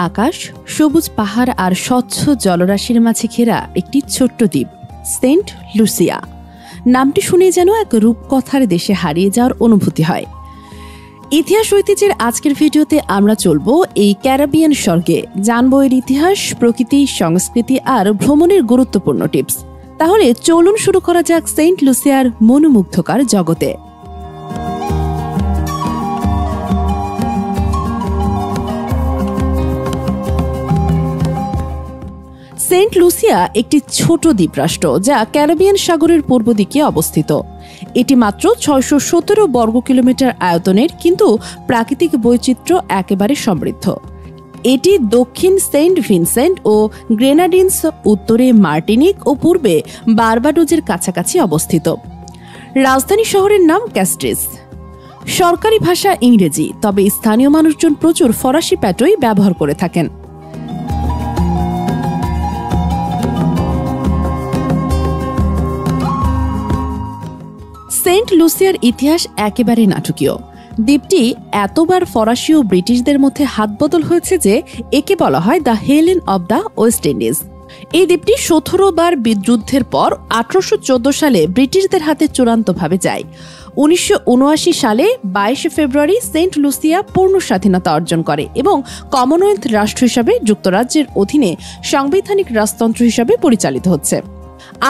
আকাশ, সবুজ পাহাড় আর স্বচ্ছ জলরাশির মাঝে ঘেরা একটি ছোট্ট দ্বীপ সেন্ট লুসিয়া। নামটি শুনে যেন এক রূপকথার দেশে হারিয়ে যাওয়ার অনুভূতি হয়। ইতিহাস ঐতিহ্যের আজকের ভিডিওতে আমরা চলব এই ক্যারিবিয়ান স্বর্গে, জানব এর ইতিহাস, প্রকৃতি, সংস্কৃতি আর ভ্রমণের গুরুত্বপূর্ণ টিপস। তাহলে চলুন শুরু করা যাক সেন্ট লুসিয়ার মনোমুগ্ধকর জগতে। সেন্ট লুসিয়া একটি ছোট দ্বীপরাষ্ট্র যা ক্যারিবিয়ান সাগরের পূর্ব দিকে অবস্থিত। এটি মাত্র ৬১৭ বর্গ কিলোমিটার আয়তনের, কিন্তু প্রাকৃতিক বৈচিত্র্য একেবারে সমৃদ্ধ। এটি দক্ষিণ সেন্ট ভিনসেন্ট ও গ্রেনাডিনস, উত্তরে মার্টিনিক ও পূর্বে বারবাডোজের কাছাকাছি অবস্থিত। রাজধানী শহরের নাম ক্যাস্ট্রিস। সরকারি ভাষা ইংরেজি, তবে স্থানীয় মানুষজন প্রচুর ফরাসি প্যাটোই ব্যবহার করে থাকেন। সেন্ট লুসিয়ার ইতিহাস একেবারে নাটকীয়। দ্বীপটি এতবার ফরাসি ও ব্রিটিশদের মধ্যে হাতবদল হয়েছে যে একে বলা হয় the Helen of the West Indies. এই দ্বীপটি ১৭ বার যুদ্ধের পর ১৮১৪ সালে ব্রিটিশদের হাতে চূড়ান্তভাবে যায়। ১৯৭৯ সালে ২২ ফেব্রুয়ারি সেন্ট লুসিয়া পূর্ণ স্বাধীনতা অর্জন করে এবং কমনওয়েলথ রাষ্ট্র হিসাবে যুক্তরাজ্যের অধীনে সাংবিধানিক রাজতন্ত্র হিসাবে পরিচালিত হচ্ছে।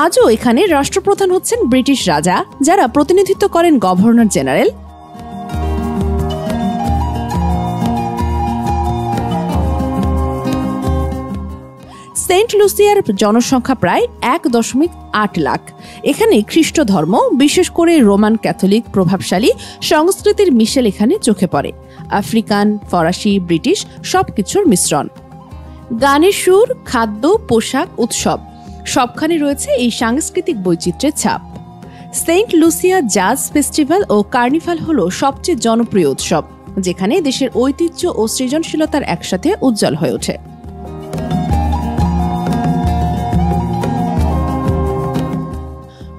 আজও এখানে রাষ্ট্রপ্রধান হচ্ছেন ব্রিটিশ রাজা, যারা প্রতিনিধিত্ব করেন গভর্নর জেনারেল। সেন্ট লুসিয়ার জনসংখ্যা প্রায় ১.৮ লাখ। এখানে খ্রিস্ট ধর্ম, বিশেষ করে রোমান ক্যাথলিক প্রভাবশালী সংস্কৃতির মিশেল এখানে চোখে পড়ে। আফ্রিকান, ফরাসি, ব্রিটিশ সবকিছুর মিশ্রণ। গানের সুর, খাদ্য, পোশাক, উৎসব সবখানে রয়েছে এই সাংস্কৃতিক বৈচিত্র্যের ছাপ। সেন্ট লুসিয়া জাজ ফেস্টিভ্যাল ও কার্নিভাল হল সবচেয়ে জনপ্রিয় উৎসব, যেখানে দেশের ঐতিহ্য ও সৃজনশীলতার একসাথে উজ্জ্বল হয়ে ওঠে।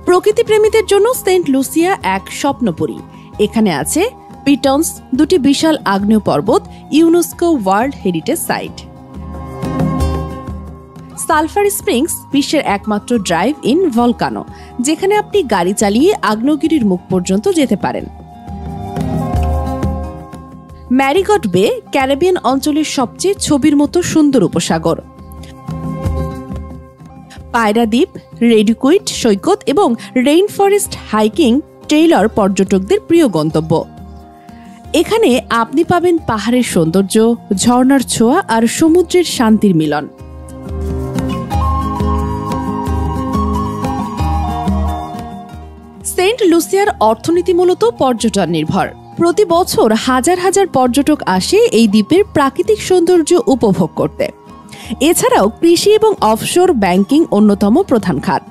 প্রকৃতিপ্রেমীদের জন্য সেন্ট লুসিয়া এক স্বপ্নপুরী। এখানে আছে পিটন্স, দুটি বিশাল আগ্নেয় পর্বত, UNESCO world heritage site. Sulphur springs, বিশ্বের একমাত্র ড্রাইভ ইন ভলকানো, যেখানে আপনি গাড়ি চালিয়ে আগ্নেয়গিরির মুখ পর্যন্ত যেতে পারেন। ম্যারিগট বে, ক্যারিবিয়ান অঞ্চলের সবচেয়ে ছবির মতো সুন্দর উপসাগর। পায়রা দ্বীপ, রেডিকুইট সৈকত এবং রেইন ফরেস্ট হাইকিং ট্রেইলার পর্যটকদের প্রিয় গন্তব্য। এখানে আপনি পাবেন পাহাড়ের সৌন্দর্য, ঝর্ণার ছোঁয়া আর সমুদ্রের শান্তির মিলন। সেন্ট লুসিয়ার অর্থনীতি মূলত পর্যটন নির্ভর। প্রতি বছর হাজার হাজার পর্যটক আসে এই দ্বীপের প্রাকৃতিক সৌন্দর্য উপভোগ করতে। এছাড়াও কৃষি এবং অফশোর ব্যাংকিং অন্যতম প্রধান খাত।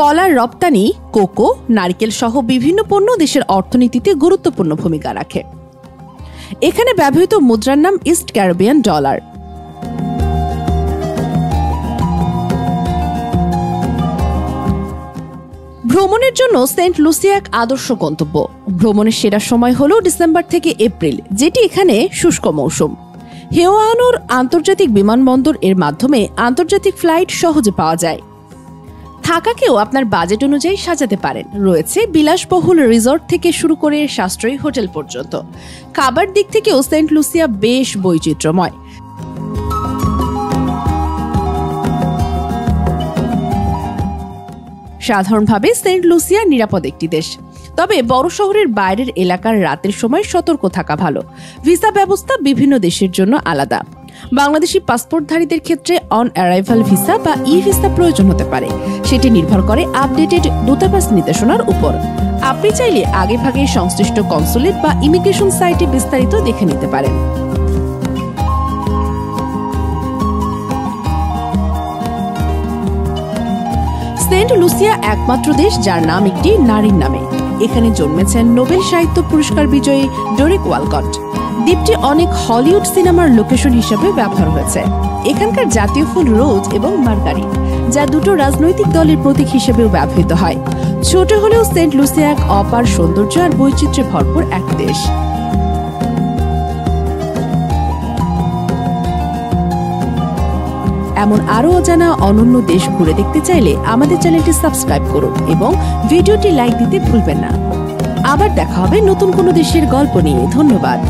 কলার রপ্তানি, কোকো, নারকেল সহ বিভিন্ন পণ্য দেশের অর্থনীতিতে গুরুত্বপূর্ণ ভূমিকা রাখে। এখানে ব্যবহৃত মুদ্রার নাম ইস্ট ক্যারিবিয়ান ডলার। ভ্রমণের জন্য সেন্ট লুসিয়া এক আদর্শ গন্তব্য। ভ্রমণের সেরা সময় হল ডিসেম্বর থেকে এপ্রিল, যেটি এখানে শুষ্ক মৌসুম। হেওয়ানোর আন্তর্জাতিক বিমানবন্দর এর মাধ্যমে আন্তর্জাতিক ফ্লাইট সহজে পাওয়া যায়। থাকাকেও আপনার বাজেট অনুযায়ী সাজাতে পারেন। রয়েছে বিলাসবহুল রিসর্ট থেকে শুরু করে সাশ্রয়ী হোটেল পর্যন্ত। খাবার দিক থেকেও সেন্ট লুসিয়া বেশ বৈচিত্র্যময়। সাধারণভাবে সেন্ট লুসিয়া নিরাপদ একটি দেশ, তবে বড় শহরের বাইরের এলাকার রাতের সময় সতর্ক থাকা ভালো। ভিসা ব্যবস্থা বিভিন্ন দেশের জন্য আলাদা। বাংলাদেশি পাসপোর্টধারীদের ক্ষেত্রে অন অ্যারাইভাল ভিসা বা ই ভিসা প্রয়োজন হতে পারে। সেটি নির্ভর করে আপডেটেড দূতাবাস নির্দেশনার উপর। আপনি চাইলে আগেভাগে সংশ্লিষ্ট কনসুলেট বা ইমিগ্রেশন সাইটে বিস্তারিত দেখে নিতে পারেন। সেন্ট লুসিয়া একমাত্র দেশ যার নাম একটি নারীর নামে। এখানে জন্মেছেন নোবেল সাহিত্য পুরস্কার বিজয়ী ডোরিক ওয়ালকট। দ্বীপটি অনেক হলিউড সিনেমার লোকেশন হিসেবে ব্যবহার হয়েছে। এখানকার জাতীয় ফুল রোজ এবং মার্গারি, যা দুটো রাজনৈতিক দলের প্রতীক হিসেবেও ব্যবহৃত হয়। ছোট হলেও সেন্ট লুসিয়া এক অপার সৌন্দর্য আর বৈচিত্র্যে ভরপুর এক দেশ। এমন আরো অজানা অনন্য দেশ ঘুরে দেখতে চাইলে আমাদের চ্যানেলটি সাবস্ক্রাইব করুন এবং ভিডিওটি লাইক দিতে ভুলবেন না। আবার দেখা হবে নতুন কোনো দেশের গল্প নিয়ে। ধন্যবাদ।